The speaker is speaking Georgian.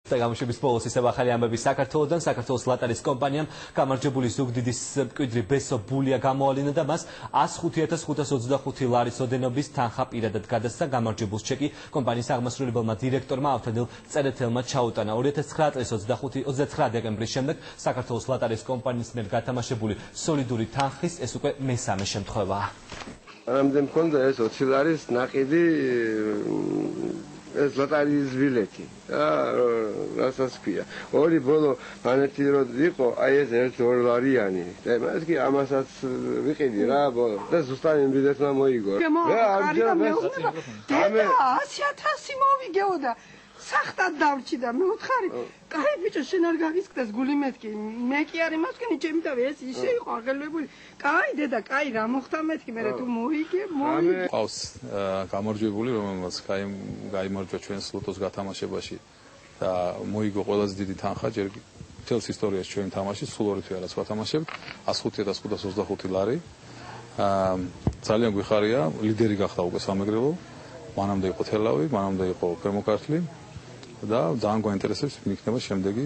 გამოშვების ბოლოს ისევ ახალი ამბები საქართველოდან. საქართველოს ლატარის კომპანიამ გამარჯვებული ზუგდიდის მკვიდრი ბესო ბულია გამოავლინა და მას 105,525 ლარის ოდენობის თანხა პირადად გადასცა. გამარჯვებულს ჩეკი კომპანიის აღმასრულებელმა დირექტორმა ავთანდილ წერეთელმა ჩაუტანა. 2019 წლის 29 დეკემბრის შემდეგ საქართველოს ლატარის კომპანიის მიერ გათამაშებული სოლიდური თანხის ეს უკვე მესამე შემთხვევაა. Am mkhonda ეს 20 ლარის ნაკიდი ეს ლოტარიის ბილეთი და რასაც ქვია ორი ბოლო მანეთი რო იყო აი ეს 1-2 ლარიანი და მას კი ამასაც ვიყიდი რა ბოლო და ზუსტად იმ ბილეთმა მოიგო და 100,000 მოვიგეო და სახტად დავრჩი და მე ვთხარი კაი ბიჭო შენ არ გაგისკდეს გული მეთქი მე კი არ იმასკენი ჩემი თავი ეს ისე იყო აღელვებული კაი დედა კაი რა მოხდა მეთქი მე თუ მოიგე ყავს გამარჯვებული რომელმაც გაიმარჯვა ჩვენს ლოტოს გათამაშებაში და მოიგო ყველაზე დიდი თანხა ჯერ მთელს ისტორიაში ჩვენ თამაში სულ ორი თვე რაც ვათამაშებთ 105,525 ლარი ძალიან გვიხარია ლიდერი გახდა უკვე სამეგრელო მანამდე იყო თელავი მანამდე იყო ფერმოკარტლი და ძალიან გვაინტერესებს იქნება შემდეგი